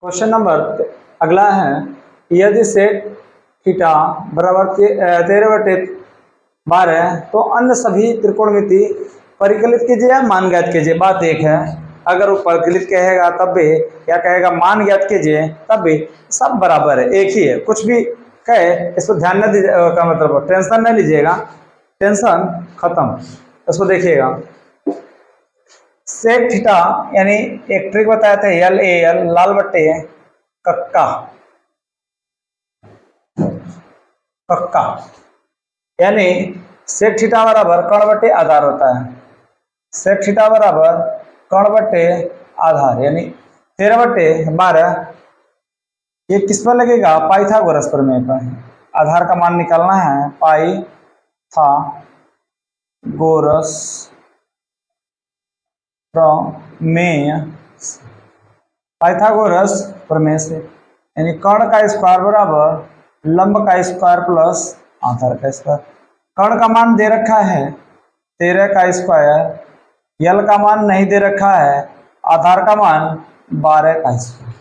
Question number अगला है, यदि सेक थीटा बराबर 13/12 तो अन्य सभी त्रिकोणमिति परिकलित कीजिए या मान ज्ञात कीजिए। बात एक है, अगर वो परिकलित कहेगा तब भी या कहेगा मान ज्ञात कीजिए तब भी सब बराबर है, एक ही है। कुछ भी कहे इस पर ध्यान न दीजिए, का मतलब टेंशन न लीजिएगा, टेंशन खत्म। इसको देखिएगा, सेक थीटा यानी एक ट्रिक बताए थे, एल ए एल लाल बट्टे कक्का कक्का, यानी सेक थीटा बराबर कर्ण बट्टे आधार होता है। सेक थीटा बराबर कर्ण बट्टे आधार यानी 13/12। ये किस पर लगेगा? पाइथागोरस प्रमेय पर। आधार का मान निकालना है, पाइथागोरस प्रमेय, पाइथागोरस प्रमेय से, यानी कर्ण का स्क्वायर बराबर लंब का स्क्वायर प्लस आधार का स्क्वायर। कर्ण का मान दे रखा है 13 का स्क्वायर, यल का मान नहीं दे रखा है, आधार का मान 12 का स्क्वायर,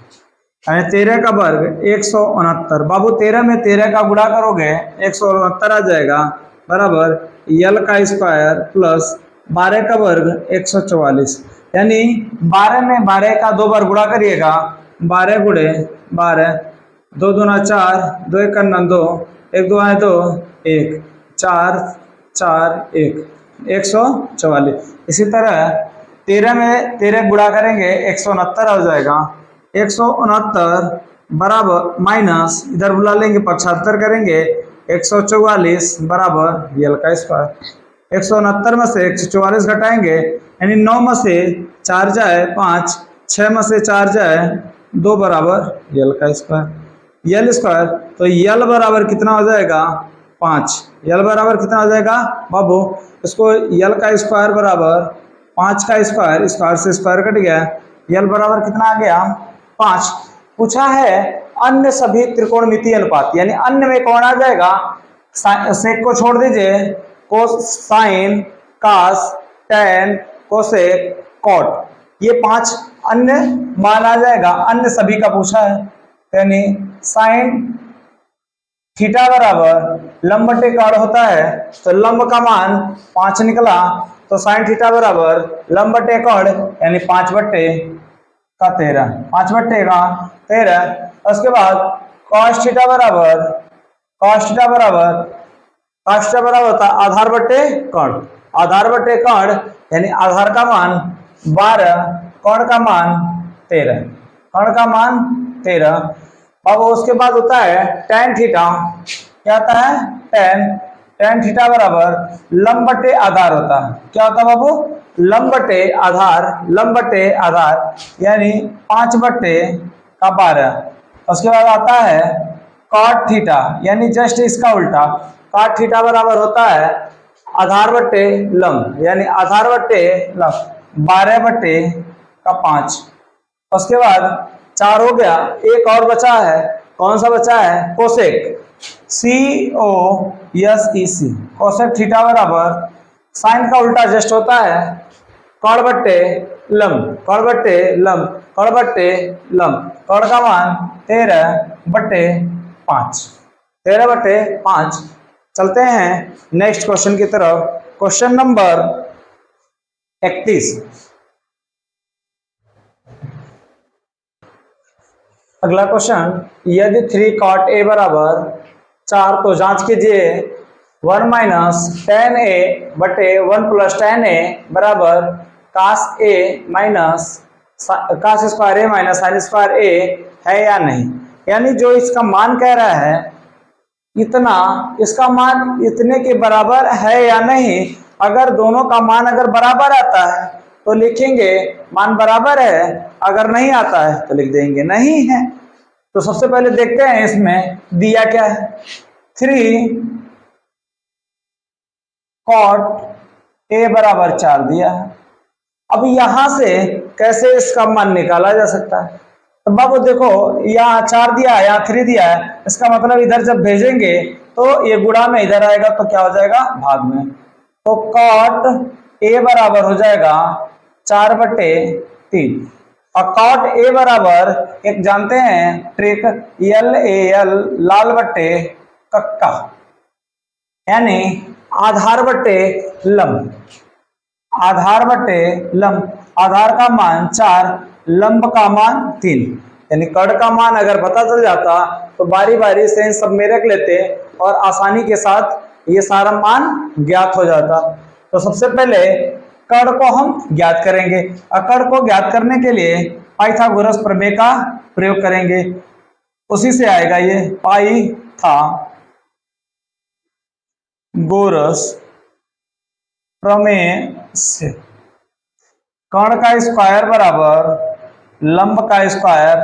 यानी 13 का वर्ग 169। बाबू 13 में 13 का गुणा करोगे 169 आ जाएगा, बराबर यल का स्क्वायर प्लस 12 का वर्ग 144, यानी 12 में 12 का 2 बार गुणा करिएगा, 12 गुणे 12, 2 दूना 4, 2 एक 2, 1 2 आए 2, 1 4 4 1 144। इसी तरह 13 में 13 गुणा करेंगे 169 हो जाएगा, 169 बराबर माइनस इधर बुला लेंगे, पक्षांतर करेंगे 144 बराबर यल का स्क्वायर। 169 में से 144 घटाएंगे, यानी 9 में से 4 जाए 5, 6 में से 4 जाए 2 बराबर यल का स्क्वायर। यल स्क्वायर तो यल बराबर कितना हो जाएगा? 5। यल बराबर कितना हो जाएगा बाबू? इसको यल का स्क्वायर बराबर 5 का स्क्वायर, स्क्वायर से स्क्वायर कट गया, यल बराबर कितना आ गया? 5। पूछा है अन्य सभी त्रिकोणमितीय अनुपात, यानी अन्य में कौन आ जाएगा? सेक को छोड़ दीजिए, कोसाइन, कास, टैन, कोसेक, कॉट, ये 5 अन्य मान आ जाएगा। अन्य सभी का पूछा है, यानी साइन थीटा बराबर लंब बटे कर्ण होता है, तो लंब का मान 5 निकला, तो साइन थीटा बराबर लंब बटे कर्ण यानी 5/13, 5/13। उसके बाद कॉस थीटा बराबर होता है आधार बटे कर्ण, आधार बटे कर्ण यानी आधार का मान 12, कर्ण का मान 13, कर्ण का मान 13। अब उसके बाद होता है tan थीटा, क्या होता है? tan थीटा बराबर लंब बटे आधार होता है। क्या होता है बाबू? लंब बटे आधार यानी 5/12। उसके बाद आता है cot थीटा, यानी जस्ट इसका उल्टा, cot थीटा बराबर होता है आधार बटे लंब, यानी आधार बटे लंब 12/5। उसके बाद 4 हो गया, एक और बचा है, कौन सा बचा है? कोसेक, COSEC, कोसेक थीटा बराबर साइन का उल्टा जस्ट होता है कर्ण बट्टे लंब, कर्ण का मान 13/5, 13/5। चलते हैं नेक्स्ट क्वेश्चन की तरफ, क्वेश्चन नंबर 31। अगला क्वेश्चन, यदि 3 cot a बराबर 4 तो जांच कीजिए 1 माइनस tan a बटे 1 प्लस tan a बराबर cos a minus cos square a minus sin square a है या नहीं। यानी जो इसका मान कह रहा है इतना, इसका मान इतने के बराबर है या नहीं। अगर दोनों का मान अगर बराबर आता है तो लिखेंगे मान बराबर है, अगर नहीं आता है तो लिख देंगे नहीं है। तो सबसे पहले देखते हैं इसमें दिया क्या है, 3 cot a बराबर 4 दिया है। अब यहां से कैसे इसका मान निकाला जा सकता है? तो बाबू देखो, यहाँ 4 दिया है, यहाँ 3 दिया है, इसका मतलब इधर जब भेजेंगे तो ये गुणा में इधर आएगा तो क्या हो जाएगा? भाग में। तो cot a बराबर हो जाएगा 4/3, और कॉट ए बराबर एक जानते हैं ट्रिक LAL लाल बट्टे कक्का, यानी आधार बट्टे लंब, आधार बट्टे लंब, आधार का मान 4, लंब का मान 3, यानी कर्ण का मान अगर पता चल जाता तो बारी बारी से इन सब में रख लेते और आसानी के साथ ये सारा मान ज्ञात हो जाता। तो सबसे पहले कर्ण को हम ज्ञात करेंगे और कर्ण को ज्ञात करने के लिए पाइथागोरस प्रमेय का प्रयोग करेंगे, उसी से आएगा ये पाइथागोरस प्रमेय से। कर्ण का स्क्वायर बराबर लंब का स्क्वायर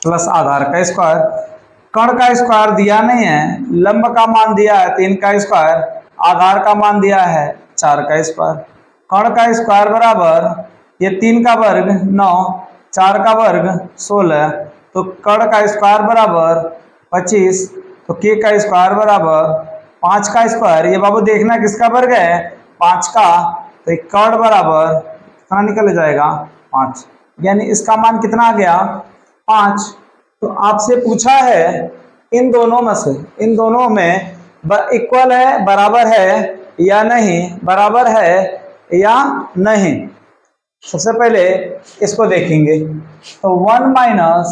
प्लस आधार का स्क्वायर। कर्ण का स्क्वायर दिया नहीं है, लंब का मान दिया है 3 का स्क्वायर, आधार का मान दिया है 4 का स्क्वायर। कर्ण का स्क्वायर बराबर ये 3 का वर्ग 9, 4 का वर्ग 16, तो कर्ण का स्क्वायर बराबर 25, तो k का स्क्वायर बराबर 5 का स्क्वायर। ये बाबू देखना किसका वर्ग है, 5 का, तो कर्ण बराबर कितना निकल जाएगा 5, यानी इसका मान कितना आ गया 5। तो आपसे पूछा है इन दोनों में से, इन दोनों में इक्वल है, बराबर है या नहीं, बराबर है या नहीं। सबसे पहले इसको देखेंगे, तो 1 माइनस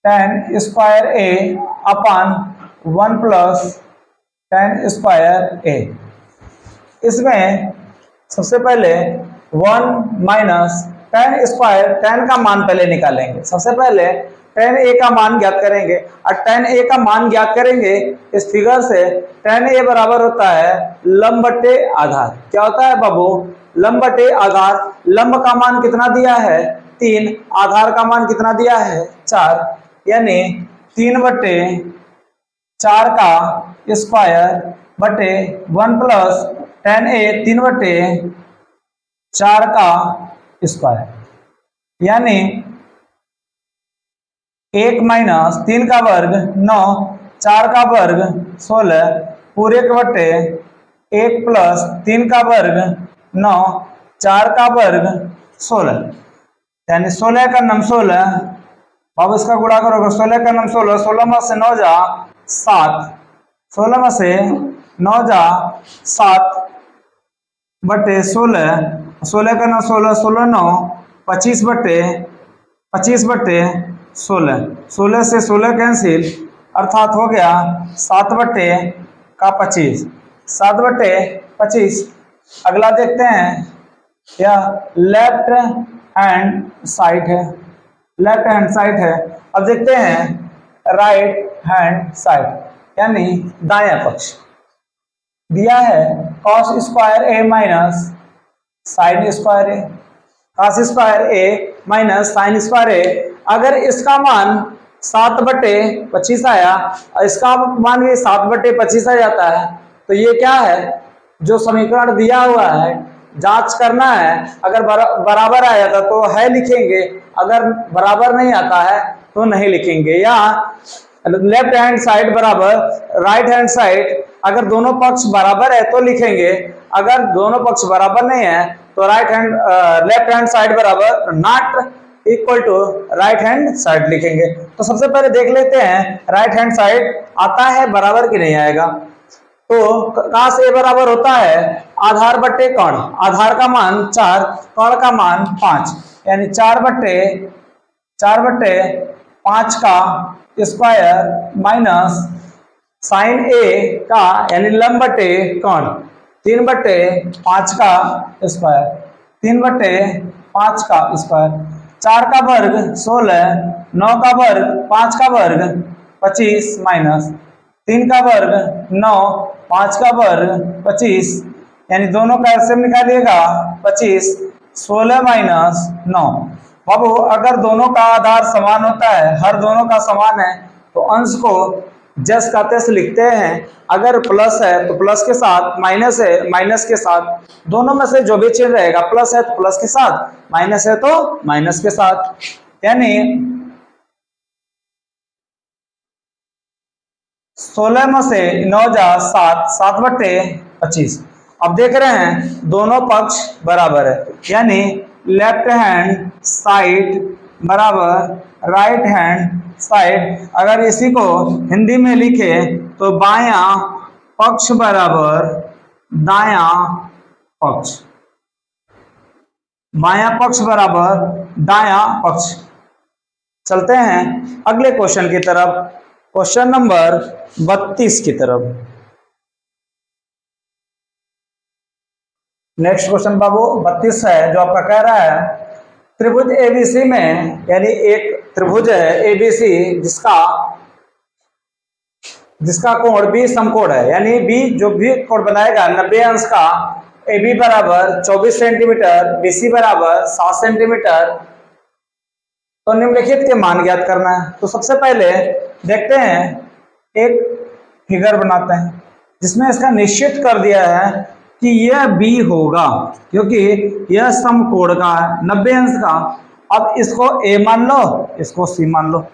10 स्क्वायर ए अपान 1 प्लस 10 स्क्वायर ए। इसमें सबसे पहले 1 माइनस 10 स्क्वायर, 10 का मान पहले निकालेंगे। सबसे पहले 10 ए का मान ज्ञात करेंगे और 10 ए का मान ज्ञात करेंगे इस फिगर से। 10 ए बराबर होता है लंब बटे आधार। क्या होता है बाबू, लंब बटे आधार। लंब का मान कितना दिया है 3, आधार का मान कितना दिया है 4, यानी 3 बटे 4 का स्क्वायर बटे 1 प्लस 10 ए 3 बटे 4 का स्क्वायर, यानी 1 माइनस 3 का वर्ग 9, 4 का वर्ग 16, पूरे के बटे 1 प्लस 3 का वर्ग 9, 4 का वर्ग 16, यानी 16 का नम 16। अब इसका गुणा करोगे, 16 का नम 16, 16 में से 9 जा 7, 16 में से 9 जा 7 बटे 16, 16 का नौ 16, 16 9 25 बटे 16, 16 से 16 कैंसिल, अर्थात हो गया 7 बटे का 25, 7 बटे 25। अगला देखते हैं, यह लेफ्ट हैंड साइड है, लेफ्ट हैंड साइड है। अब देखते हैं राइट हैंड साइड, यानी दायां पक्ष। दिया है cos स्क्वायर ए माइनस साइन स्क्वायर ए, cos स्क्वायर ए माइनस साइन स्क्वायर ए। अगर इसका मान 7 बटे 25 आया और इसका मान भी 7 बटे 25 आ जाता है, तो ये क्या है, जो समीकरण दिया हुआ है जांच करना है। अगर बराबर आ जाता तो है लिखेंगे, अगर बराबर नहीं आता है तो नहीं लिखेंगे। या लेफ्ट हैंड साइड बराबर राइट हैंड साइड, अगर दोनों पक्ष बराबर है तो लिखेंगे, अगर दोनों पक्ष बराबर नहीं है तो लेफ्ट हैंड साइड बराबर not equal to right hand side लिखेंगे। तो सबसे पहले देख लेते हैं राइट हैंड साइड आता है बराबर कि नहीं आएगा। तो cos ए बराबर होता है आधार बट्टे कर्ण, आधार का मान 4, कर्ण का मान 5, यानी 4 बट्टे 5 का स्क्वायर माइनस साइन ए का, यानी लंब बटे कर्ण 3 बट्टे 5 का स्क्वायर, 3 बट्टे 5 का स्क्वायर। 4 का वर्ग 16, 9 का वर्ग 5 का वर्ग 25 माइनस 3 का वर्ग 9, 5 का वर्ग 25, यानी दोनों का एलसीएम निकालिएगा 25, 16 माइनस 9। बाबू अगर दोनों का आधार समान होता है, हर दोनों का समान है, तो अंश को जस का तस लिखते हैं। अगर प्लस है तो प्लस के साथ, माइनस है माइनस के साथ, दोनों में से जो भी चीज रहेगा, प्लस है तो प्लस के साथ, माइनस है तो माइनस के साथ, यानी 16 में से 9 जा 7, 7 बट्टे 25। अब देख रहे हैं दोनों पक्ष बराबर है, यानी लेफ्ट हैंड साइड बराबर राइट हैंड साइड। अगर इसी को हिंदी में लिखे तो बायां पक्ष बराबर दायां पक्ष, बायां पक्ष बराबर दायां पक्ष। चलते हैं अगले क्वेश्चन की तरफ, क्वेश्चन नंबर 32 की तरफ। नेक्स्ट क्वेश्चन बाबू 32 है, जो आपका कह रहा है त्रिभुज एबीसी में, यानी एक त्रिभुज है एबीसी जिसका कोण बी समकोण है, यानी बी जो भी कोण बनाएगा 90 अंश का, ए बी बराबर 24 सेंटीमीटर, बी सी बराबर 7 सेंटीमीटर। तो निम्नलिखित के मान ज्ञात करना है। तो सबसे पहले देखते हैं, एक फिगर बनाते हैं जिसमें इसका निश्चित कर दिया है कि यह बी होगा, क्योंकि यह समकोण का है 90 अंश का। अब इसको ए मान लो, इसको सी मान लो,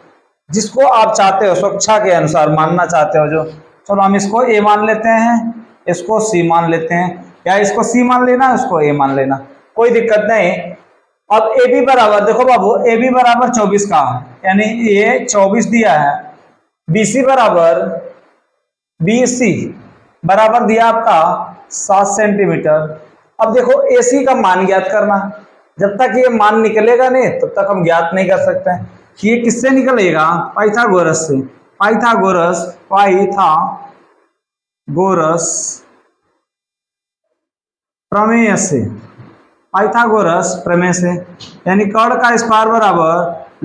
जिसको आप चाहते हो स्वेच्छा के अनुसार मानना चाहते हो जो। चलो हम इसको ए मान लेते हैं, इसको सी मान लेते हैं, या इसको सी मान लेना, इसको ए मान लेना, कोई दिक्कत नहीं। अब ए बी बराबर, देखो बाबू ए बी बराबर 24 का, यानी ये 24 दिया है। बी सी बराबर, बी सी बराबर दिया आपका 7 सेंटीमीटर। अब देखो ए सी का मान ज्ञात करना, जब तक ये मान निकलेगा नहीं तब तक हम ज्ञात नहीं कर सकते हैं कि ये किससे निकलेगा, पाइथागोरस से। पाइथागोरस प्रमेय से, पाइथागोरस प्रमेय से, यानी कर्ण का स्क्वायर बराबर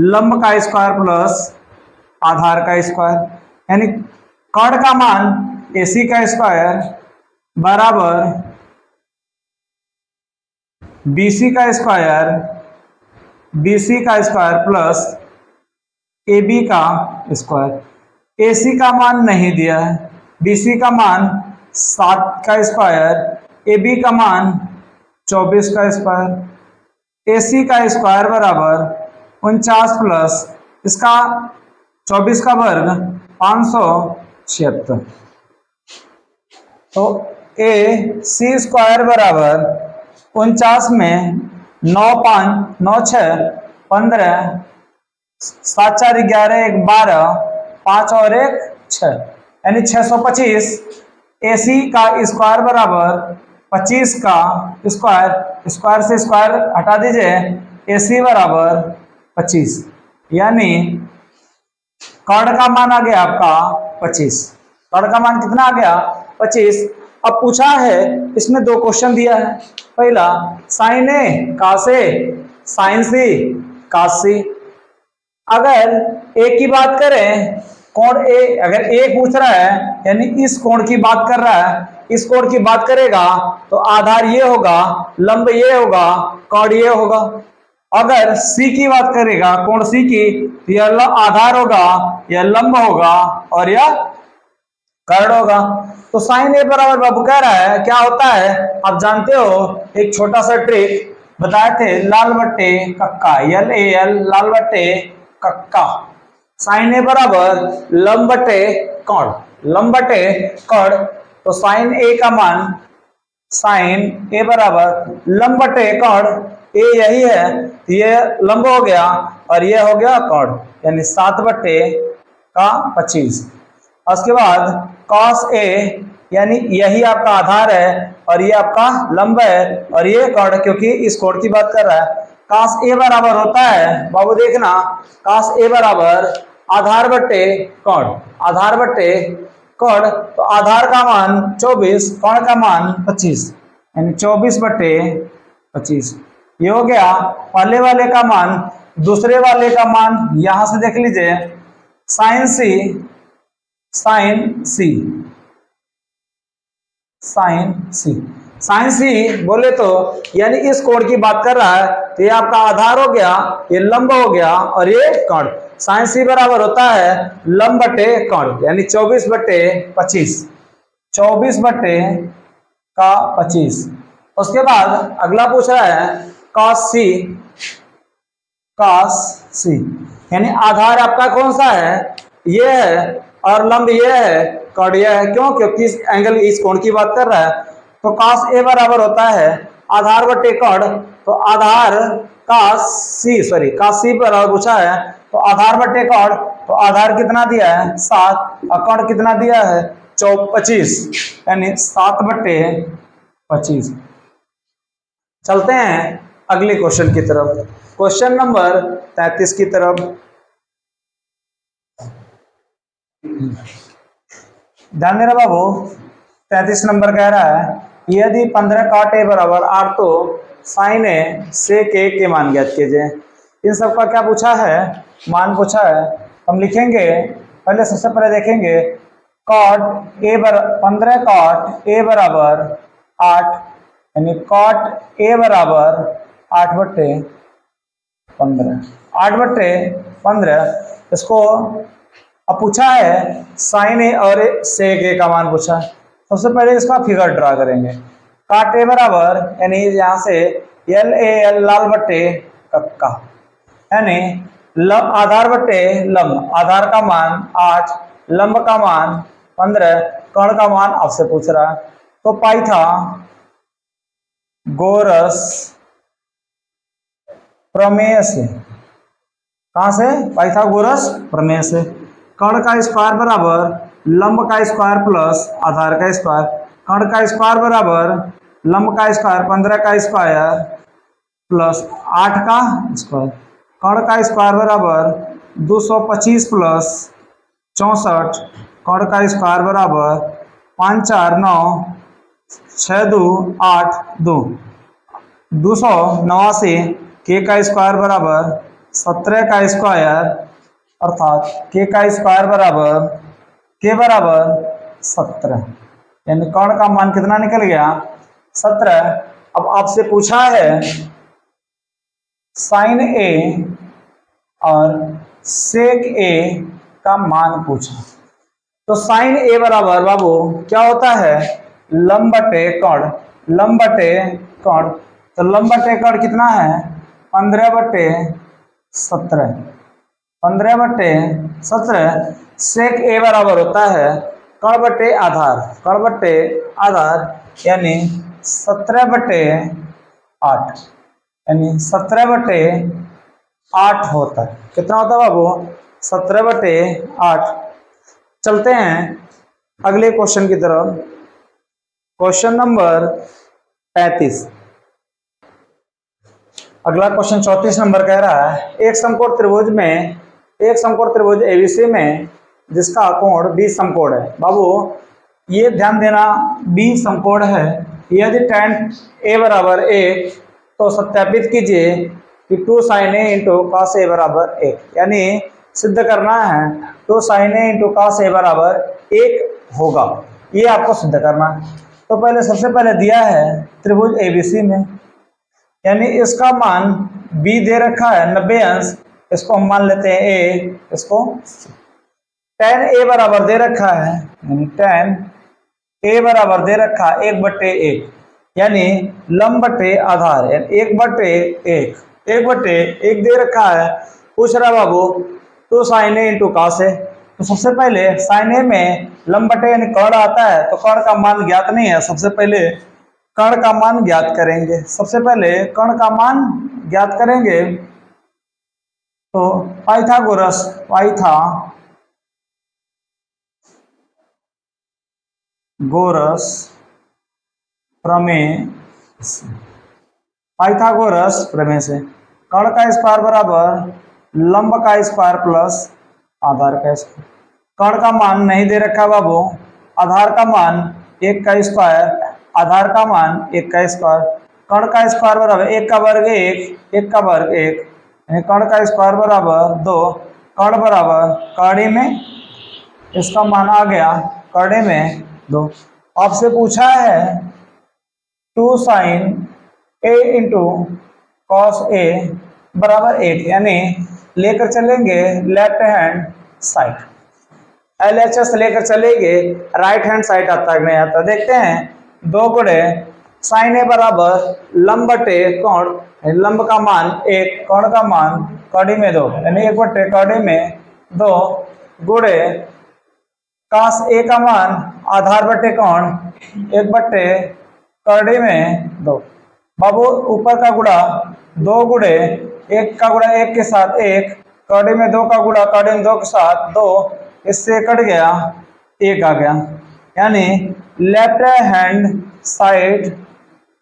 लंब का स्क्वायर प्लस आधार का स्क्वायर, यानी कर्ण का मान एसी का स्क्वायर बराबर बीसी का स्क्वायर, बीसी का स्क्वायर प्लस ए बी का स्क्वायर। ए सी का मान नहीं दिया है, बी सी का मान 7 का स्क्वायर, ए बी का मान 24 का स्क्वायर। ए सी का स्क्वायर बराबर 49 प्लस इसका 24 का वर्ग 576। तो ए सी स्क्वायर बराबर 49 में 9 5 9 6 15 7 4 11 1 12 5 और 1 6, यानी 625। ए सी का स्क्वायर बराबर 25 का स्क्वायर, स्क्वायर से स्क्वायर हटा दीजिए, ए सी बराबर 25, यानी कर्ण का मान आ गया आपका 25। कर्ण का मान कितना आ गया, 25। अब पूछा है, इसमें 2 क्वेश्चन दिया है। पहला साइन ए कास ए, साइन सी कास सी। अगर ए की बात करें, कोण ए, अगर ए पूछ रहा है यानी इस कोण की बात कर रहा है, इस कोण की बात करेगा तो आधार ये होगा, लंब ये होगा, कोण ये होगा। अगर सी की बात करेगा, कोण सी की, तो यह आधार होगा, यह लंब होगा और यह कर्ण होगा। तो साइन ए बराबर बाबू कह रहा है क्या होता है, आप जानते हो, एक छोटा सा ट्रिक बताए थे, लाल बट्टे कक्का, यल ए एल, लाल बट्टे कक्का। साइन ए बराबर लंब बटे कर्ण, लंब बटे कर्ण। तो साइन ए का मान, साइन ए बराबर लंब बटे कर्ण, ए यही है, ये लंब हो गया और ये हो गया कर्ण, यानी 7 बट्टे का 25। उसके बाद cos ए, यानी यही आपका आधार है और ये आपका लंब है और ये कर्ण, क्योंकि इस कोण की बात कर रहा है। cos ए बराबर होता है बाबू, देखना, cos ए बराबर आधार बट्टे कर्ण, आधार बट्टे कर्ण। तो आधार का मान 24, कर्ण का मान 25, यानी 24 बट्टे 25। ये हो गया पहले वाले का मान। दूसरे वाले का मान यहां से देख लीजिए, साइन सी, साइन सी, साइन सी, साइन सी बोले तो यानी इस कोण की बात कर रहा है, तो ये आपका आधार हो गया, ये लंब हो गया और ये कर्ण। साइन सी बराबर होता है लंब बटे कर्ण, यानी 24 बट्टे 25, 24 बट्टे का 25। उसके बाद अगला पूछ रहा है cos सी, cos सी, यानी आधार आपका कौन सा है, ये है, और लंब ये है, कर्ण ये है। क्यों, क्योंकि एंगल इस कोण की बात कर रहा है। तो cos ए बराबर होता है आधार बटे कर्ण, तो आधार का सी पर पूछा है, तो आधार बटे कौड़, तो आधार कितना दिया है 7 और कौड़ कितना दिया है 25, यानी 7/25। चलते हैं अगले क्वेश्चन की तरफ, क्वेश्चन नंबर 33 की तरफ। ध्यान देना बाबू, 33 नंबर कह रहा है यदि 15 cot a बराबर 8 तो साइन ए सेक ए के मान ज्ञात कीजिए। इन सब का क्या पूछा है, मान पूछा है। हम लिखेंगे, पहले सबसे पहले देखेंगे cot a 15 cot a बराबर 8, यानी cot a बराबर 8/15, 8/15। इसको अब पूछा है साइन ए और सेक ए का मान पूछा है। सबसे पहले इसका फिगर ड्रा करेंगे। काट ए बराबर, यानी यहाँ से एल ए एल लाल बट्टे कक्का, यानी आधार बट्टे लंब, आधार का मान 8, लंब का मान 15, कर्ण का मान आपसे पूछ रहा है। तो पाइथागोरस प्रमेय से, कहां से, पाइथागोरस प्रमेय से कर्ण का स्क्वायर बराबर लंब का स्क्वायर प्लस आधार का स्क्वायर, कर्ण का स्क्वायर बराबर लंब का स्क्वायर 15 का स्क्वायर प्लस 8 का स्क्वायर, कर्ण का स्क्वायर बराबर 225 प्लस 64, कर्ण का स्क्वायर बराबर 5 4 9 6 2 8 2, 289 के का स्क्वायर बराबर 17 का स्क्वायर, अर्थात के का स्क्वायर बराबर के बराबर 17, यानी कर्ण का मान कितना निकल गया 17। अब आपसे पूछा है साइन ए और सेक ए का मान पूछा, तो साइन ए बराबर बाबू क्या होता है लंब बटे कर्ण, लंब बटे कर्ण, तो लंब बटे कर्ण कितना है 15/17, 15/17। सेक ए बराबर होता है कर्ण बटे आधार, कर्ण बटे आधार, यानी 17/8, यानी 17/8 होता है। कितना होता है बाबू 17/8। चलते हैं अगले क्वेश्चन की तरफ, क्वेश्चन नंबर 35। अगला क्वेश्चन 34 नंबर कह रहा है एक समकोण त्रिभुज एबीसी में जिसका कोण 20 समकोण है। बाबू ये ध्यान देना, 20 समकोण है। यदि tan a बराबर 1 तो सत्यापित कीजिए कि 2 sin a into cos a बराबर 1, यानी सिद्ध करना है 2 sin a into cos a बराबर 1 होगा, ये आपको सिद्ध करना है। तो पहले सबसे पहले दिया है त्रिभुज एबीसी में, यानी इसका मान b दे रखा है 90 अंश, इसको हम मान लेते हैं a, इसको tan a बराबर दे रखा है, यानी tan a बराबर दे रखा 1/1, यानी लंब बटे आधार, 1/1, 1/1 दे रखा है। पूछ रहा बाबू 2 sin a into cos a, तो सबसे पहले sin a में लंब बटे यानी कर्ण आता है, तो कर्ण का मान ज्ञात नहीं है, सबसे पहले कर्ण का मान ज्ञात करेंगे। सबसे पहले कर्ण का मान ज्ञात करेंगे, तो पाइथागोरस प्रमेय से कर्ण का स्क्वायर बराबर लंब का स्क्वायर प्लस आधार का स्क्वायर, कर्ण का मान नहीं दे रखा बाबू, आधार का मान 1 का स्क्वायर, आधार का मान 1 का स्क्वायर, कर्ण का स्क्वायर बराबर 1 का वर्ग 1 का वर्ग 1, यानी कर्ण का स्क्वायर बराबर 2, कर्ण बराबर कर्ण में इसका मान आ गया कर्ण में 2। आपसे पूछा है 2 sin a into cos a बराबर 1, यानी लेकर चलेंगे लेफ्ट हैंड साइड, LHS लेकर चलेंगे, राइट हैंड साइड आता है नहीं आता, देखते हैं 2 गुणे साइन ए बराबर लंब बटे कर्ण, लंब का मान 1, कर्ण का मान कड़ी में 2, यानी 1/कड़ी में 2 गुणे कास ए का मान आधार बटे कर्ण 1/कड़ी में 2, बाबू ऊपर का गुणा 2 गुणे 1 का गुणा 1 के साथ 1, कड़ी में 2 का गुणा कड़ी में 2 के साथ 2, इससे कट गया 1 आ गया। यानी लेफ्ट हैंड साइड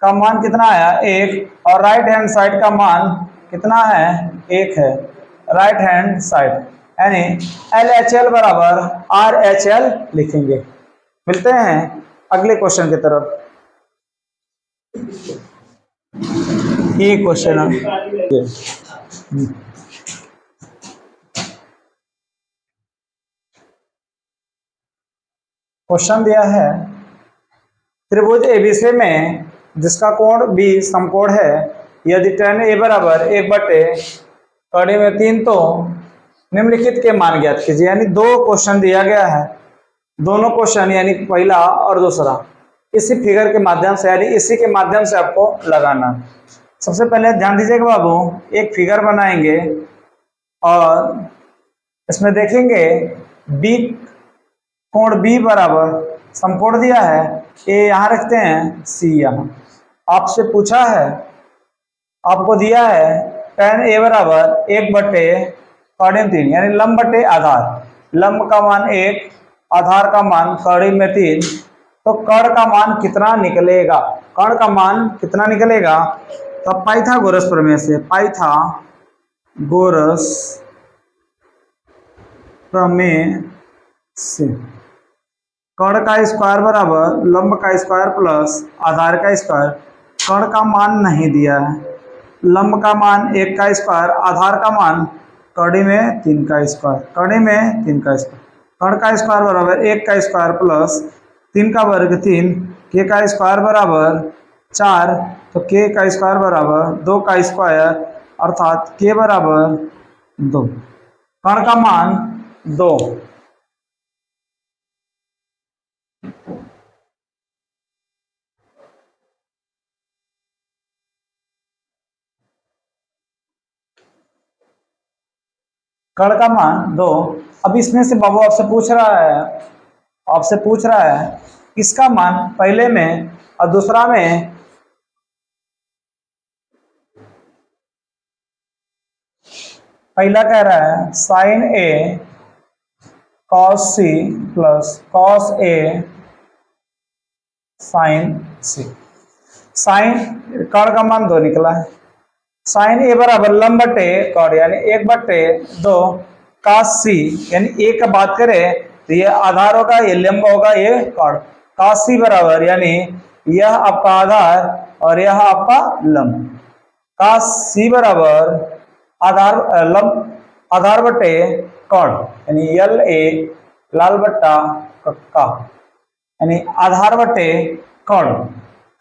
का मान कितना आया 1, और राइट हैंड साइड का मान कितना है 1 है, राइट हैंड साइड। यानी LHL बराबर RHL लिखेंगे। मिलते हैं अगले क्वेश्चन की तरफ। ये क्वेश्चन है, क्वेश्चन दिया है त्रिभुज ABC में जिसका कोण B समकोण है, यदि tan A बराबर 1/, कड़ी में 3, तो निम्नलिखित के मान ज्ञात कीजिए। यानी 2 क्वेश्चन दिया गया है, दोनों क्वेश्चन यानी पहला और दूसरा इसी फिगर के माध्यम से, यानी इसी के माध्यम से आपको लगाना। सबसे पहले ध्यान दीजिएगा बाबू, एक फिगर बनाएंगे और इसमें देखेंगे B कोण B बराबर समकोण दिया है, A यहाँ रखते हैं, C यहाँ। आपसे पूछा है, आपको दिया है tan A बराबर 1/, कड़ी में 3, यानी लंब बटे आधार। लंब का मान 1, आधार का मान कड़ी में 3, तो कर्ण का मान कितना निकलेगा? कर्ण का मान कितना निकलेगा? तो पाइथागोरस प्रमेय से, पाइथागोरस प्रमेय से कर्ण का स्क्वायर बराबर लंब का स्क्वायर प्लस आधार का स्क्वायर। कर्ण का मान नहीं दिया है, लंब का मान 1 का स्क्वायर, आधार का मान कड़ी में 3 का स्क्वायर, कड़ी में 3 का स्क्वायर। कर्ण का स्क्वायर बराबर 1 का स्क्वायर प्लस 3 का वर्ग 3, k का स्क्वायर बराबर 4, तो k का स्क्वायर बराबर 2 का स्क्वायर, अर्थात k बराबर 2। कर्ण का मान 2। कर्ण का मान 2। अब इसमें से बाबू आपसे पूछ रहा है इसका मान पहले में और दूसरा में पहला कह रहा है sin A cos C plus cos A sin C। Sine कर्ण का मान 2 निकला है। sin A बराबर लंब बटे कर्ण, यानी 1/2 cos C, यानी A का बात करें तो ये आधार होगा, ये लंब होगा, ये कर्ण। cos C बराबर यानी यह आपका आधार और यह आपका लंब। cos C बराबर आधार बटे कर्ण, यानी LA लाल बट्टा का, यानी आधार बटे कर्ण।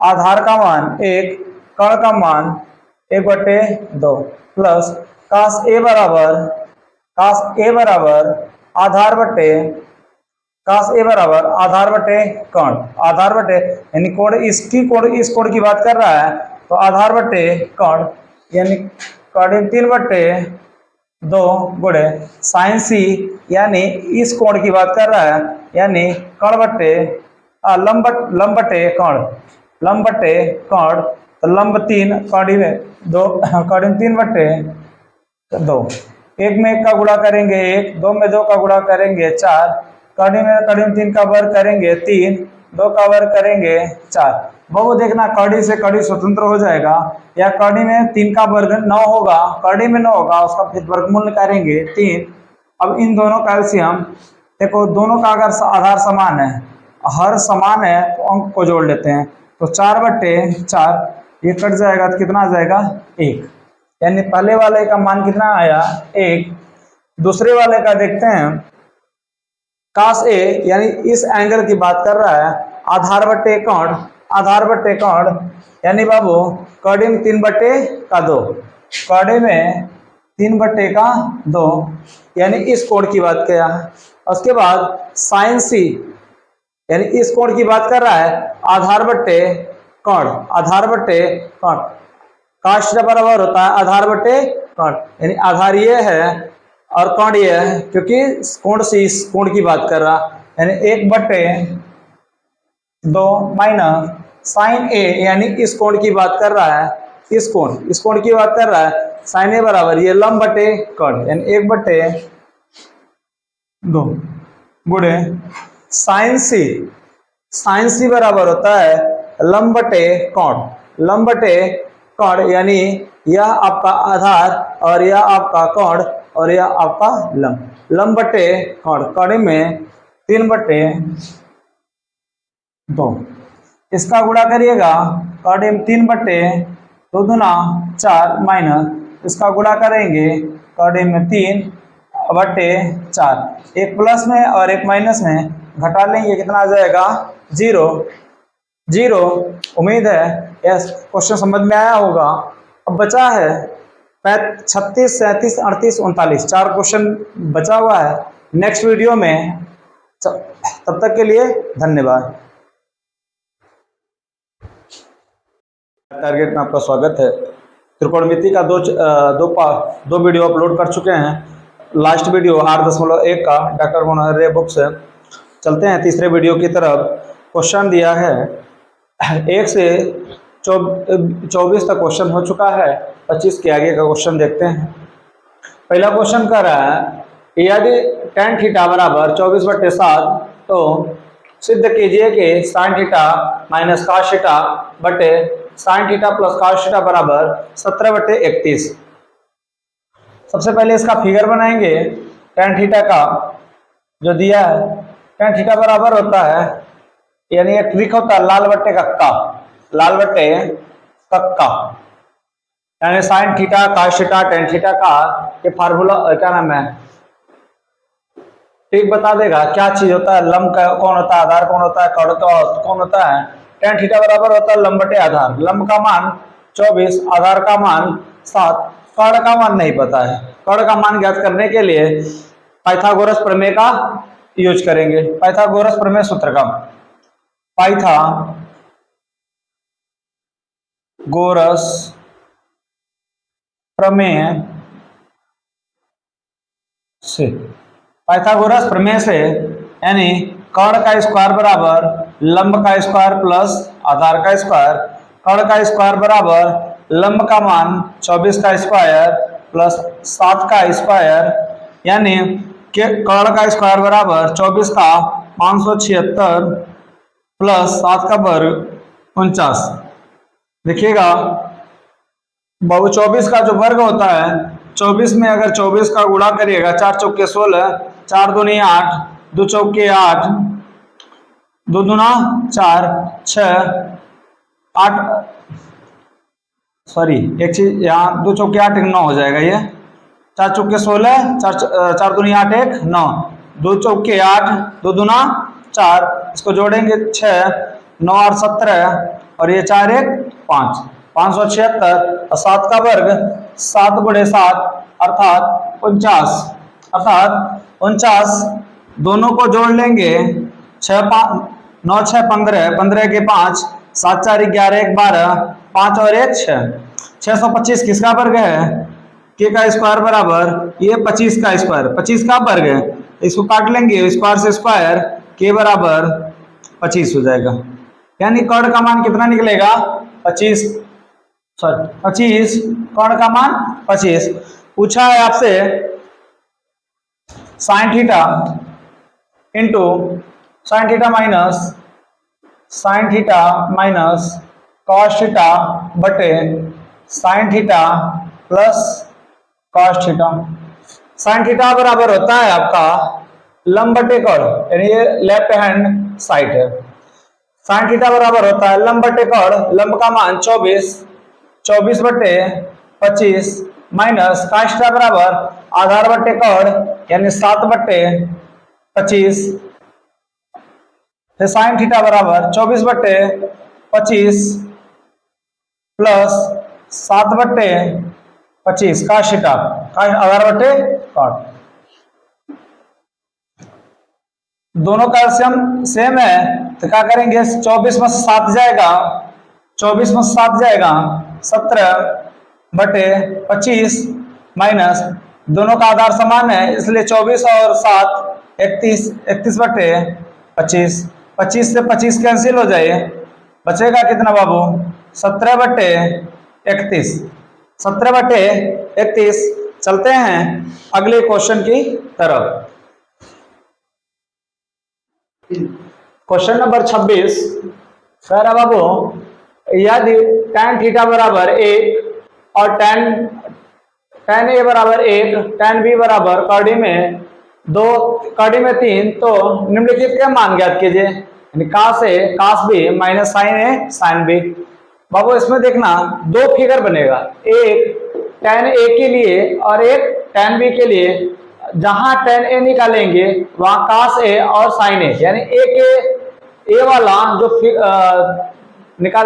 आधार का मान 1, कर्ण का मान 1/2 प्लस cos A बराबर आधार बटे कर्ण, आधार बटे यानी इस कोण की बात कर रहा है, तो आधार बटे कर्ण, यानी कड़ी 3/2 गुणे sin C, यानी इस कोण की बात कर रहा है, यानी कर्ण बटे लंब बटे कर्ण, तो लंब 3, कड़ी में 2, कड़ी में 3/2। 1 में 1 का गुणा करेंगे 1, 2 में 2 का गुणा करेंगे 4, कड़ी में 3 का वर्ग करेंगे 3, 2 का वर्ग करेंगे 4। वो देखना कड़ी से कड़ी स्वतंत्र हो जाएगा, या कड़ी में 3 का वर्ग 9 होगा, कड़ी में 9 होगा, उसका फिर वर्गमूल निकालेंगे 3। अब इन दोनों का एलसीएम देखो, दोनों का अगर आधार समान है, हर समान है, तो अंक को जोड़ लेते हैं, तो 4/4 ये कट जाएगा तो कितना आ जाएगा 1, यानी पहले वाले का मान कितना आया 1। दूसरे वाले का देखते हैं, cos A यानी इस एंगल की बात कर रहा है, आधार बटे कर्ण, यानी बाबू कड़ी में 3/2, कड़ी में 3/2, यानी इस कोण की बात किया है। उसके बाद sin C यानी इस कोण की बात कर रहा है, आधार बटे कर्ण, काश बराबर होता है आधार बटे कर्ण, यानी आधार ये है और कर्ण ये है, क्योंकि कोण से इस कोण की बात कर रहा, यानी 1/2 माइनस साइन ए यानी इस कोण की बात कर रहा है, इस कोण की बात कर रहा है। साइन ए बराबर ये लंब बटे कर्ण यानी 1/2 गुणे साइन सी। साइन सी बराबर होता है लंब बटे कोण, लंब बटे कोण यानी यह आपका आधार और यह आपका कोण और यह आपका लंब। लंब बटे कोण, कोण में 3/2, इसका गुणा करिएगा कोण में 3/2 दूना 4 माइनस इसका गुणा करेंगे कोण में 3/4, एक प्लस में और एक माइनस में घटा लेंगे कितना आ जाएगा 0 0। उम्मीद है यह क्वेश्चन समझ में आया होगा। अब बचा है 36, 37, 38, 39 4 क्वेश्चन बचा हुआ है नेक्स्ट वीडियो में। तब तक के लिए धन्यवाद। टारगेट में आपका स्वागत है। त्रिकोणमिति का दो वीडियो अपलोड कर चुके हैं। लास्ट वीडियो 8.1 का डॉक्टर मनोहर रे बुक से। चलते हैं तीसरे वीडियो की तरफ। क्वेश्चन दिया है 1 से 24 तक क्वेश्चन हो चुका है, 25 के आगे का क्वेश्चन देखते हैं। पहला क्वेश्चन कर रहा है यदि tan थीटा बराबर 24/7 तो सिद्ध कीजिए कि sin theta minus cos theta बटे sin theta plus cos theta बराबर 17/31। सबसे पहले इसका फिगर बनाएंगे। tan थीटा का जो दिया है, tan थीटा बराबर होता है यानी एक ट्रिक होता है लाल बट्टे कक्का, लाल बट्टे कक्का यानी sin theta cos theta tan theta का ये फार्मूला क्या नाम है, ठीक बता देगा क्या चीज होता है। लंब का कौन होता है, आधार कौन होता है, कोण कौन होता है। tan थीटा बराबर होता है लंब बटे आधार। लंब का मान 24, आधार का मान 7, कोण का मान नहीं पता है। कोण का मान ज्ञात करने के लिए पाइथागोरस प्रमेय का यूज करेंगे। पाइथागोरस प्रमेय सूत्र का पाइथागोरस प्रमेय से, पाइथागोरस प्रमेय से यानी कोण का स्क्वायर बराबर लंब का स्क्वायर प्लस आधार का स्क्वायर। कोण का स्क्वायर बराबर लंब का मान 24 का स्क्वायर प्लस 7 का स्क्वायर यानी कोण का स्क्वायर बराबर 24 का 576 प्लस 7 का वर्ग 49। देखिएगा 24 का जो वर्ग होता है, 24 में अगर 24 का गुणा करिएगा 4 चौके 16, 4 दूनी 8, 2 चौके 8, 2 दूना 4, 6 8 सॉरी एक चीज यहाँ 2 चौके 8 1 9 हो जाएगा। ये 4 चौके 16, 4 दूनी 8 1 9, 2 चौके 8, 2 दूना 4, इसको जोड़ेंगे 6 9 8 17 और ये 4 1 5 576 और 7 का वर्ग 7 गुणे 7 अर्थात 49, अर्थात 49 दोनों को जोड़ लेंगे 6 9 6 15 15 के 5 7 4 11 1 12 5 और 1 6 625 किसका वर्ग है, के का स्क्वायर बराबर ये 25 का स्क्वायर, 25 का वर्ग है। इसको काट लेंगे स्क्वायर से स्क्वायर, के बराबर 25 हो जाएगा। यानी कोण का मान कितना निकलेगा 25 कोण का मान 25। पूछा है आपसे sine theta into sine theta minus cos theta बटे sine theta plus cos theta. Sine theta बराबर होता है आपका लंब बटे कोण यानी ये लेफ्ट हैंड साइड है। साइन थीटा बराबर होता है लंब बटे कोण, लंब का मान 24/25 माइनस cos थीटा बराबर आधार बटे कोण यानी 7/25 फिर साइन थीटा बराबर 24/25 प्लस 7/25 cos थीटा आधार बटे कोण। दोनों का सेम है तो क्या करेंगे 24 में 7 जाएगा, 24 में 7 जाएगा 17/25 माइनस दोनों का आधार समान है इसलिए 24 और 7 31 31/25 25 से 25 कैंसिल हो जाए बचेगा कितना बाबू? 17/31। 17/31। चलते हैं अगले क्वेश्चन की तरफ। क्वेश्चन नंबर 26 कह रहा बाबू, यदि tan थीटा बराबर 1 और tan a बराबर 1, tan b बराबर कड़ी में 2, कड़ी में 3, तो निम्नलिखित के मान ज्ञात कीजिए। cos a cos b minus sin a sin b। बाबू इसमें देखना दो फिगर बनेगा, एक tan a के लिए और एक tan b के लिए। जहां tan a निकालेंगे वहां cos a और sin a, यानी a वाला जो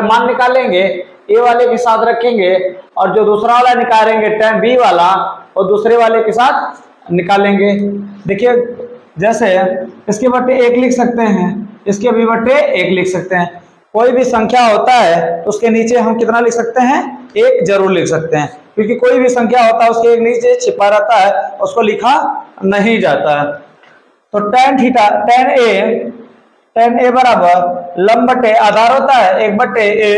मान निकालेंगे a वाले के साथ रखेंगे, और जो दूसरा वाला निकालेंगे tan b वाला, और दूसरे वाले के साथ निकालेंगे। देखिए जैसे इसके बट्टे 1 लिख सकते हैं, इसके भी बट्टे 1 लिख सकते हैं। कोई भी संख्या होता है तो उसके नीचे हम कितना लिख सकते हैं? 1 जरूर लिख सकते हैं, क्योंकि कोई भी संख्या होता है उसके एक नीचे छिपा रहता है, उसको लिखा नहीं जाता है। तो tan a बराबर लंब बटे आधार होता है 1/a,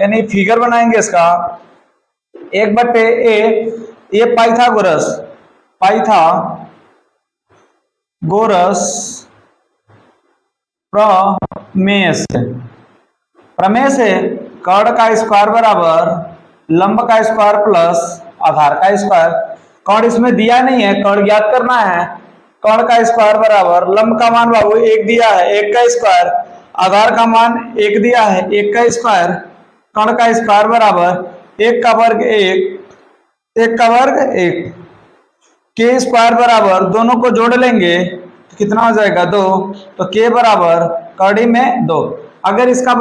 यानी फिगर बनाएंगे इसका 1/a। ये पाइथागोरस प्रमेय से कर्ण का स्क्वायर बराबर लंब का स्क्वायर प्लस आधार का स्क्वायर। कर्ण इसमें दिया नहीं है, कर्ण ज्ञात करना है। कर्ण का स्क्वायर बराबर लंब का मान बाबू 1 दिया है, 1 का स्क्वायर, आधार का मान 1 दिया है, 1 का स्क्वायर। कर्ण का स्क्वायर बराबर 1 का वर्ग 1 के स्क्वायर बराबर, दोनों को जोड़ लेंगे तो कितना हो जाएगा? 2। तो के बराबर कड़ी में 2। अगर इसका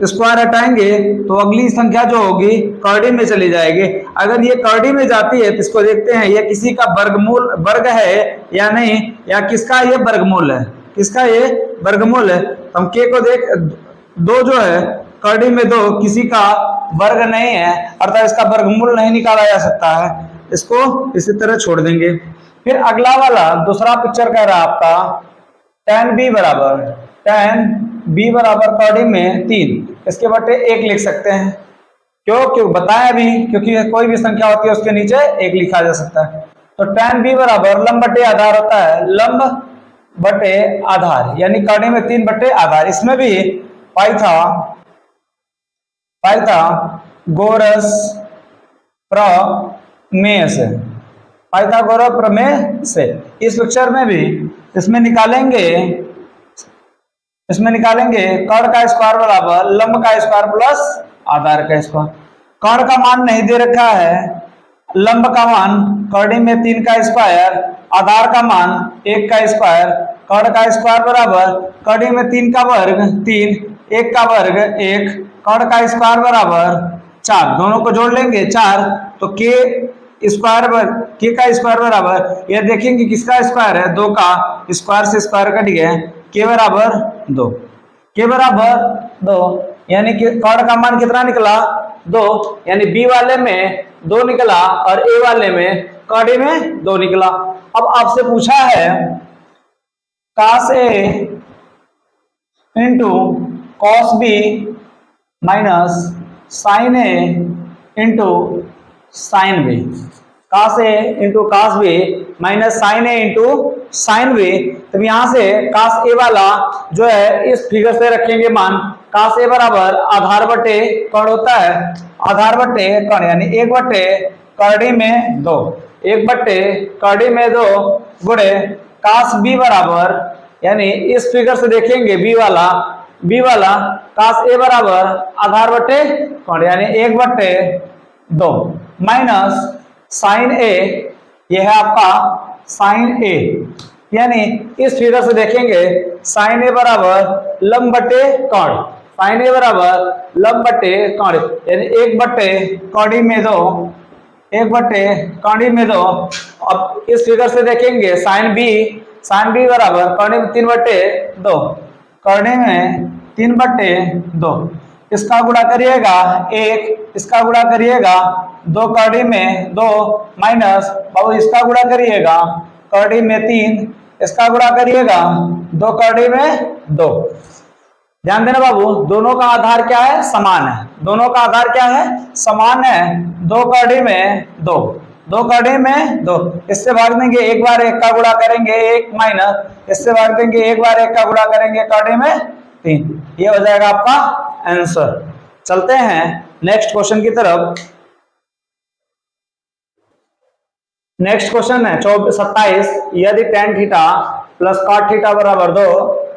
स्क्वायर हटाएंगे तो अगली संख्या जो होगी कड़ी में चली जाएगी। अगर ये कड़ी में जाती है तो इसको देखते हैं ये किसी का वर्ग है या नहीं, या किसका ये वर्गमूल है, किसका ये वर्गमूल है। तो हम के को देख 2 जो है कड़ी में 2 किसी का वर्ग नहीं है, अर्थात इसका वर्गमूल नहीं निकाला जा सकता है, इसको इसी तरह छोड़ देंगे। फिर अगला वाला दूसरा पिक्चर कह रहा है आपका tan b बराबर कड़ी में 3, इसके बटे 1 लिख सकते हैं। क्यों बताएं अभी, क्योंकि कोई भी संख्या होती है उसके नीचे 1 लिखा जा सकता है। तो tan b बराबर लंब बटे आधार होता है, लंब बटे आधार, यानी कड़ी में 3 बटे आधार। इसमें भी पाइथागोरस प्रमेय से इस पिक्चर में भी इसमें निकालेंगे कर्ण का स्क्वायर बराबर लंब का स्क्वायर प्लस आधार का स्क्वायर। कर्ण का मान नहीं दे रखा है, लंब का मान कड़ी में 3 का स्क्वायर, आधार का मान 1 का स्क्वायर। कर्ण का स्क्वायर बराबर कड़ी में 3 का वर्ग 3, 1 का वर्ग 1। कर्ण का स्क्वायर बराबर 4, दोनों को जोड़ लेंगे 4। तो के का स्क्वायर बराबर, यह देखेंगे किसका स्क्वायर है? 2 का स्क्वायर से स्क्वायर कट गया, के बराबर 2। के बराबर 2, यानी कि कर्ण का मान कितना निकला? 2, यानी बी वाले में 2 निकला और ए वाले में कड़ी में 2 निकला। अब आपसे पूछा है cos a into cos b minus sin a into sin b। cos a into cos b minus sin a into sin b। तब यहां से cos a वाला जो है इस फिगर से रखेंगे मान। cos a बराबर आधार बटे कर्ण होता है, आधार बटे कर्ण, यानी 1 बटे कड़ी में 2, 1 बटे कड़ी में 2 गुणे cos b बराबर, यानी इस फिगर से देखेंगे बी वाला cos a बराबर आधार बटे कर्ण, यानी 1 बटे 2 माइनस sin a, यह है आपका sin a, यानी इस फिगर से देखेंगे sin a बराबर लंब बटे कर्ण, sin a बराबर लंब बटे कर्ण, यानी 1 बटे कड़ी में 2, 1 बटे कड़ी में 2। अब इस फिगर से देखेंगे sin b बराबर कड़ी में 3 बटे 2, कड़ी में 3 बटे 2। इसका गुणा करिएगा 1, इसका गुणा करिएगा 2 कड़ी में 2 माइनस, बाबू इसका गुणा करिएगा कड़ी में 3, इसका गुणा करिएगा 2 कड़ी में 2। ध्यान देना बाबू, दोनों का आधार क्या है? समान है। दोनों का आधार क्या है? समान है। दो कड़ी में दो, दो कड़ी में दो, इससे भाग देंगे, एक बार एक का गुणा करेंगे एक माइनस, इससे भाग देंगे, एक बार एक का गुणा करेंगे कड़ी में तीन। ये हो जाएगा आपका आंसर। चलते हैं नेक्स्ट क्वेश्चन की तरफ। नेक्स्ट क्वेश्चन है 27। यदि tan theta plus cot theta बराबर 2,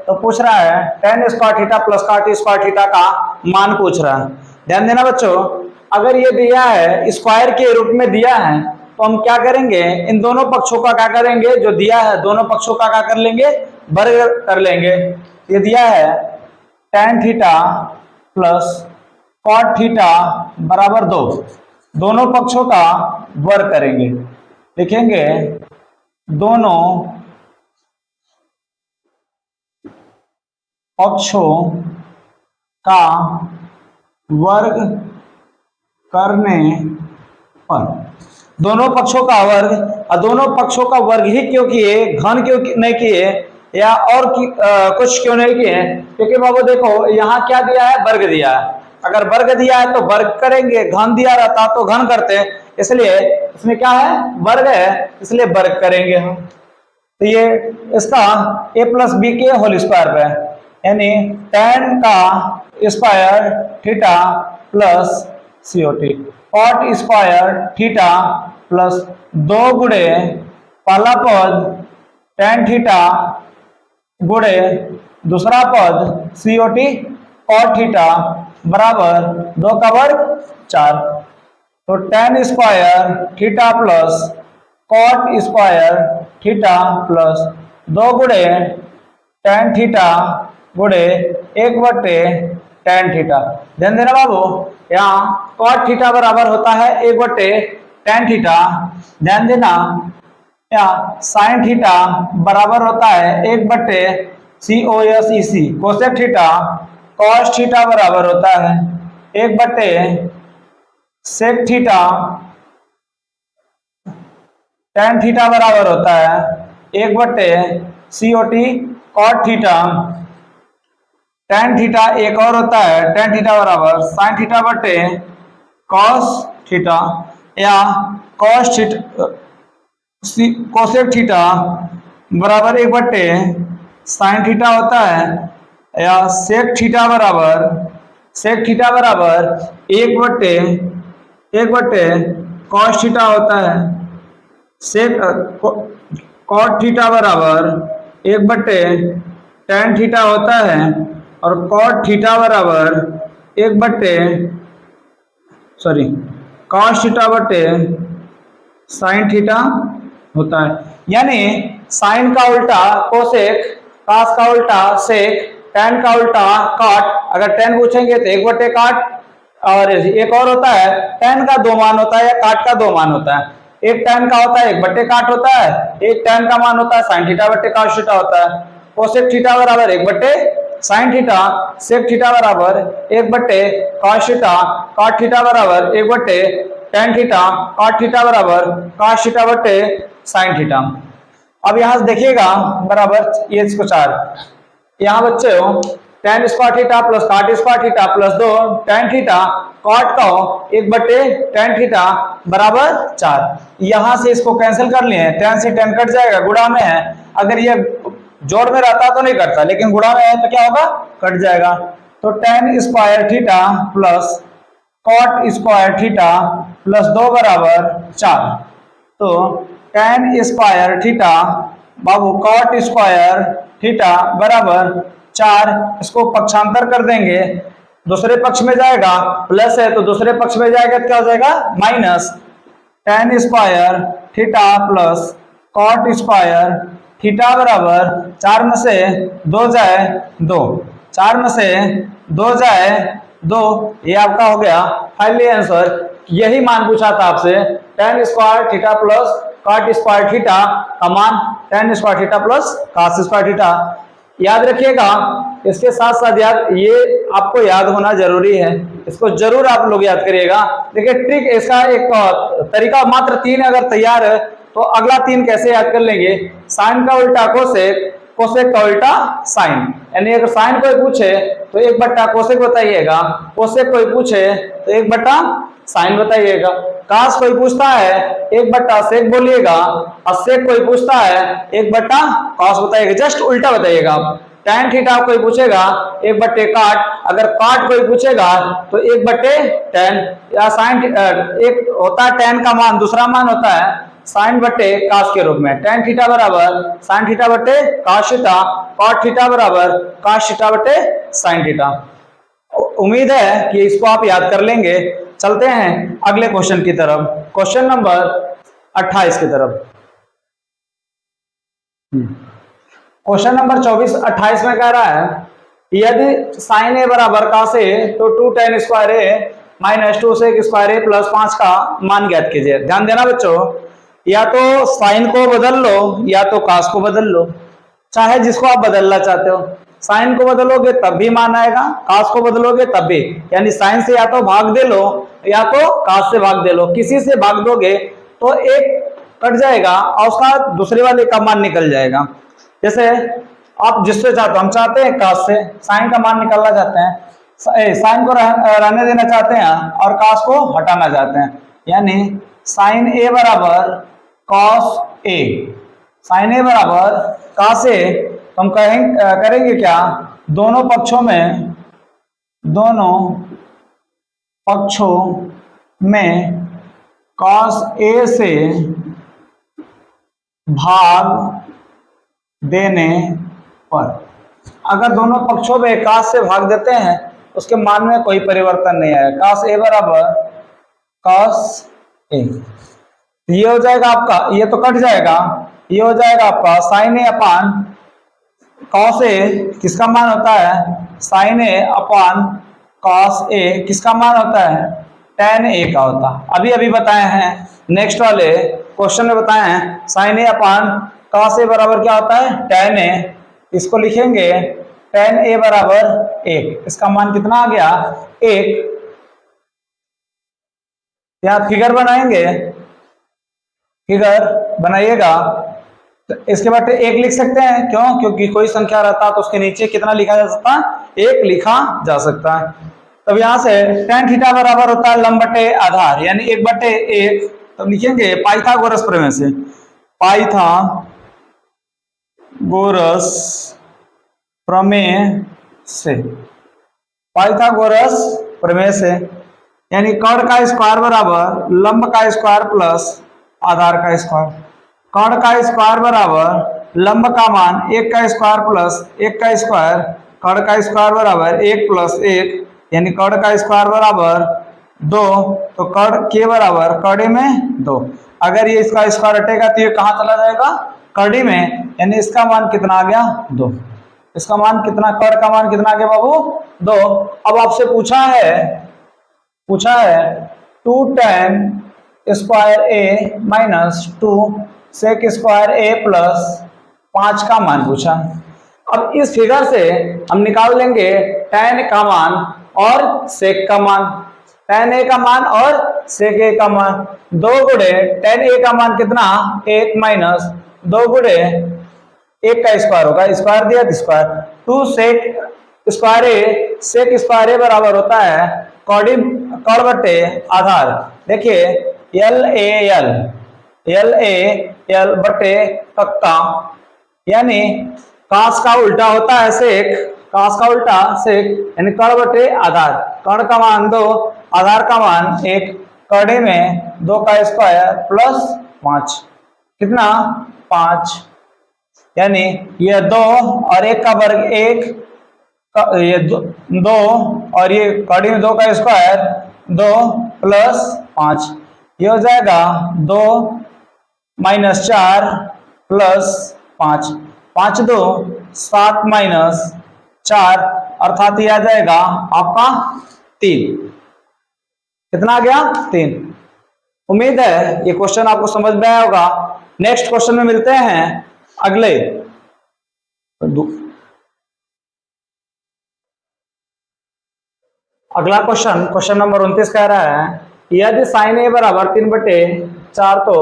तो पूछ रहा है tan square theta plus cot square theta का मान पूछ रहा है। ध्यान देना बच्चों, अगर ये दिया है स्क्वायर के रूप में दिया है, तो हम क्या करेंगे, इन दोनों पक्षों का क्या करेंगे, जो दिया है दोनों पक्षों का क्या कर लेंगे, वर्ग कर लेंगे। ये दिया है tan theta plus cot theta बराबर 2, दोनों पक्षों का वर्ग करेंगे। लिखेंगे दोनों पक्षों का वर्ग करने पर, दोनों पक्षों का वर्ग, और दोनों पक्षों का वर्ग ही क्यों किए, घन क्यों नहीं किए, या और कुछ क्यों नहीं किए, क्योंकि बाबू देखो यहाँ क्या दिया है, वर्ग दिया है। अगर वर्ग दिया है तो वर्ग करेंगे, घन दिया रहता तो घन करते, इसलिए इसमें क्या है, वर्ग है, इसलिए वर्ग करेंगे हम। तो ये इसका a प्लस बी के होल स्क्वायर पे, यानी tan का square theta plus COT, cot square theta plus 2 गुणे पहला पद tan थीटा गुणे दूसरा पद COT cot थीटा बराबर 2 का वर्ग 4। तो tan square theta plus cot square theta plus 2 गुणे tan थीटा गुणे 1/tan थीटा। ध्यान देना बाबू, यहाँ cot थीटा बराबर होता है 1/tan थीटा। ध्यान देना, यहाँ sin थीटा बराबर होता है 1/COSEC, cosec theta, cos theta बराबर होता है 1/sec थीटा, tan थीटा बराबर होता है 1/COT cot theta, tan theta एक और होता है tan थीटा बराबर sin थीटा बटे cos थीटा, या cos थीटा कोसेक थीटा बराबर 1/sin थीटा होता है, या sec थीटा बराबर 1/cos थीटा होता है। cot थीटा बराबर 1/tan थीटा होता है, और cot थीटा बराबर cos थीटा बटे sin थीटा होता है। यानी sin का उल्टा कोसेक, cos का उल्टा सेक, tan का उल्टा cot। अगर tan पूछेंगे तो 1/cot, और एक और होता है tan का 2 मान होता है या cot का 2 मान होता है। एक tan का होता है 1/cot होता है, एक tan का मान होता है sin थीटा बटे cos थीटा होता है। कोसेक थीटा बराबर 1/sin थीटा, सेक थीटा बराबर 1/cos थीटा, cot थीटा बराबर 1/tan थीटा, cot थीटा बराबर cos थीटा बटे sin थीटा। अब यहां से देखिएगा बराबर ये इसको 4, यहाँ बच्चे हो tan square theta plus cot square theta plus 2 tan theta cot का 1/tan थीटा बराबर 4। यहां से इसको कैंसिल कर लिए, tan से tan कट जाएगा, गुणा में है, अगर ये जोड़ में रहता तो नहीं कटता, लेकिन गुणा में है तो क्या होगा, कट जाएगा। तो tan square theta plus cot square theta plus 2 बराबर 4। तो tan स्क्वायर थीटा बाबू cot स्क्वायर थीटा बराबर 4, इसको पक्षांतर कर देंगे, दूसरे पक्ष में जाएगा, प्लस है तो दूसरे पक्ष में जाएगा तो क्या हो जाएगा, minus. tan square theta plus cot square theta बराबर 4 में से 2 जाए 2, 4 में से 2 जाए 2, ये आपका हो गया फाइनली आंसर। यही मान पूछा था आपसे, tan square theta plus cot square theta का मान tan square theta plus cos square theta. याद रखिएगा, इसके साथ साथ याद, ये आपको याद होना जरूरी है, इसको जरूर आप लोग याद करिएगा। देखिए ट्रिक, इसका एक तरीका, मात्र 3 अगर तैयार है तो अगला 3 कैसे याद कर लेंगे। साइन का उल्टा कोसेक, कोसेक का उल्टा साइन, यानी अगर साइन कोई पूछे तो 1 बट्टा कोसेक बताइएगा, कोसेक कोई पूछे तो 1 बट्टा साइन बताइएगा, कास कोई पूछता है 1 बट्टा सेक बोलिएगा, और सेक कोई पूछता है 1 बट्टा कॉस बताइएगा, जस्ट उल्टा बताइएगा आप। tan थीटा कोई पूछेगा 1 बट्टे काट, अगर काट कोई पूछेगा तो 1 बट्टे tan, या साइन एक होता है tan का मान, दूसरा मान होता है साइन बट्टे कास के रूप में। tan थीटा बराबर साइन थीटा बट्टे कास थीटा, कॉट थीटा बराबर कास थीटा बट्टे साइन थीटा। उम्मीद है कि इसको आप याद कर लेंगे। चलते हैं अगले क्वेश्चन की तरफ, क्वेश्चन नंबर 28 की तरफ। क्वेश्चन नंबर 28 में कह रहा है यदि साइन ए बराबर कास ए तो 2 tan स्क्वायर ए माइनस 2 सेक स्क्वायर ए प्लस 5 का मान ज्ञात कीजिए। ध्यान देना बच्चों, या तो साइन को बदल लो या तो कास को बदल लो, चाहे जिसको आप बदलना चाहते हो। साइन को बदलोगे तब भी मान आएगा, कास को बदलोगे तब भी, यानी साइन से या तो भाग दे लो या तो कास से भाग दे लो, किसी से भाग दोगे तो एक कट जाएगा और उसका दूसरे वाले का मान निकल जाएगा। जैसे आप जिससे चाहते हो, हम चाहते हैं कास से साइन का मान निकालना चाहते हैं, साइन को रहने देना चाहते हैं और कास को हटाना चाहते हैं, यानी साइन ए बराबर कॉस ए, साइन ए बराबर कास ए, तो हम करेंगे क्या, दोनों पक्षों में कॉस ए से भाग देने पर, अगर दोनों पक्षों में कास से भाग देते हैं उसके मान में कोई परिवर्तन नहीं आएगा। कास ए बराबर कास ए, ये हो जाएगा आपका, ये तो कट जाएगा, ये हो जाएगा आपका sign A upon cos A, किसका मान होता है sign A upon cos A, किसका मान होता है tan ए का होता। अभी अभी बताए हैं, नेक्स्ट वाले क्वेश्चन में बताए हैं sign A upon cos A बराबर क्या होता है tan ए, इसको लिखेंगे tan ए बराबर 1, इसका मान कितना आ गया 1। यहाँ फिगर बनाएंगे, फिगर बनाइएगा तो इसके बाद 1 लिख सकते हैं, क्यों, क्योंकि कोई संख्या रहता तो उसके नीचे कितना लिखा जा सकता है 1 लिखा जा सकता है। तब यहां से tan थीटा बराबर होता है लंब बटे आधार, यानी 1/1, तब लिखेंगे पाइथागोरस प्रमेय से, पाइथागोरस प्रमेय से, पाइथागोरस प्रमेय से, यानी कर्ण का स्क्वायर बराबर लंब का स्क्वायर प्लस आधार का स्क्वायर, कर्ण का स्क्वायर बराबर लंब का मान 1 का स्क्वायर प्लस 1 का स्क्वायर, कर्ण का स्क्वायर बराबर 1 प्लस 1, यानी कर्ण का स्क्वायर बराबर 2, तो कर्ण के बराबर कड़ी में 2, अगर ये इसका स्क्वायर हटेगा तो ये कहाँ चला जाएगा कड़ी में, यानी इसका मान कितना आ गया 2, इसका मान कितना, कर्ण का मान कितना आ गया बाबू 2। अब आपसे पूछा है 2 tan स्क्वायर ए माइनस 2 सेक स्क्वायर ए प्लस 5 का मान पूछा। अब इस फिगर से हम निकाल लेंगे tan का मान और सेक का मान, tan ए का मान और सेक ए का मान, 2 गुणे tan ए का मान कितना 1 माइनस 2 गुणे 1 का स्क्वायर होगा, स्क्वायर दिया तो स्क्वायर, 2 सेक स्क्वायर ए, सेक स्क्वायर ए बराबर होता है कर्ण बटे आधार। देखिए एल ए एल बटे कक्का, यानी कास का उल्टा होता है सेक, कास का उल्टा सेक, यानी कर्ण बटे आधार, कर्ण का मान 2, आधार का मान 1, कड़ी में 2 का स्क्वायर प्लस 5, कितना 5, यानी ये 2 और 1 का वर्ग 1, ये 2 और ये कड़ी में 2 का स्क्वायर 2 प्लस 5, ये हो जाएगा 2 माइनस 4 प्लस 5, 5 2 7 माइनस 4, अर्थात ये आ जाएगा आपका 3, कितना आ गया 3। उम्मीद है ये क्वेश्चन आपको समझ में आया होगा। नेक्स्ट क्वेश्चन में मिलते हैं अगले। अगला क्वेश्चन नंबर 29 कह रहा है यदि साइन ए बराबर 3/4 तो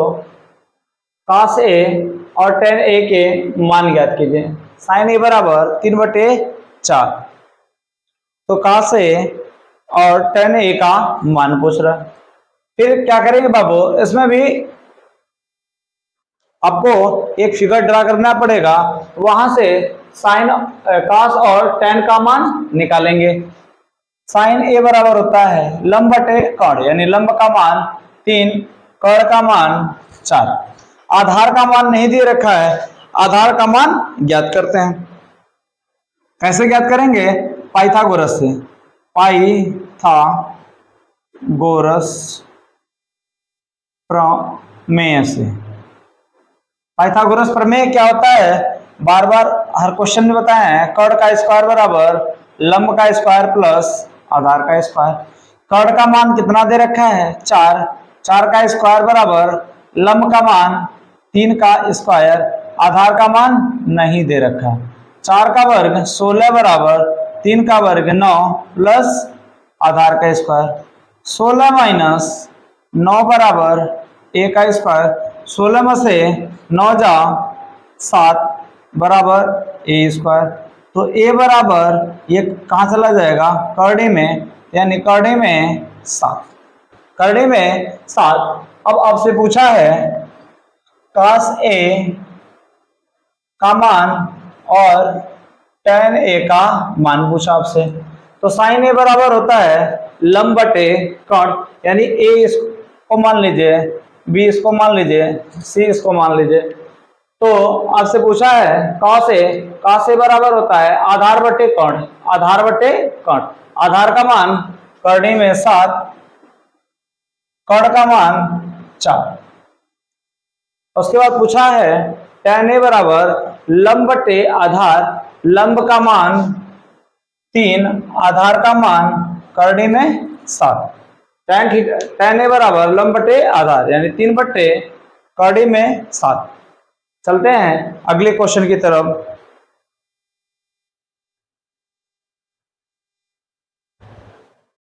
कास ए और tan ए के मान ज्ञात कीजिए। साइन ए बराबर 3/4। तो cos ए और tan ए का मान पूछ रहा है। फिर क्या करेंगे बाबू, इसमें भी आपको एक फिगर ड्रा करना पड़ेगा, वहां से साइन cos और tan का मान निकालेंगे। साइन ए बराबर होता है लंब बटे कर्ण, यानी लंब का मान 3, कर्ण का मान 4। आधार का मान नहीं दे रखा है, आधार का मान ज्ञात करते हैं। कैसे ज्ञात करेंगे? पाइथागोरस से। पाइथागोरस प्रमेय से। पाइथागोरस प्रमेय क्या होता है? बार बार हर क्वेश्चन में बताए हैं, कर्ण का स्क्वायर बराबर लंब का स्क्वायर प्लस आधार का स्क्वायर। कर्ण का मान कितना दे रखा है? 4। 4 का स्क्वायर बराबर लंब का मान 3 का स्क्वायर, आधार का मान नहीं दे रखा। 4 का वर्ग 16 बराबर 3 का वर्ग 9 प्लस आधार का स्क्वायर। 16 माइनस 9 बराबर a का स्क्वायर। 16 में से 9 जा 7 बराबर a स्क्वायर। तो a बराबर ये कहाँ चला जाएगा? कर्णे में, यानी कर्णे में 7। कर्णे में 7। अब आपसे पूछा है cos a का मान और tan a का मान पूछा आपसे। तो sin a बराबर होता है लंब बटे कर्ण, यानी a इसको मान लीजिए, b इसको मान लीजिए, c इसको मान लीजिए। तो आपसे पूछा है cos a बराबर होता है आधार बटे कर्ण, आधार बटे कर्ण। आधार का मान कर्णे में 7, कर्ण का मान 4। उसके बाद पूछा है tan a बराबर लंब बटे आधार, लंब का मान 3, आधार का मान कर्णे में 7। tan a बराबर लंब बटे आधार, यानी 3 बटे कर्णे में 7। चलते हैं अगले क्वेश्चन की तरफ।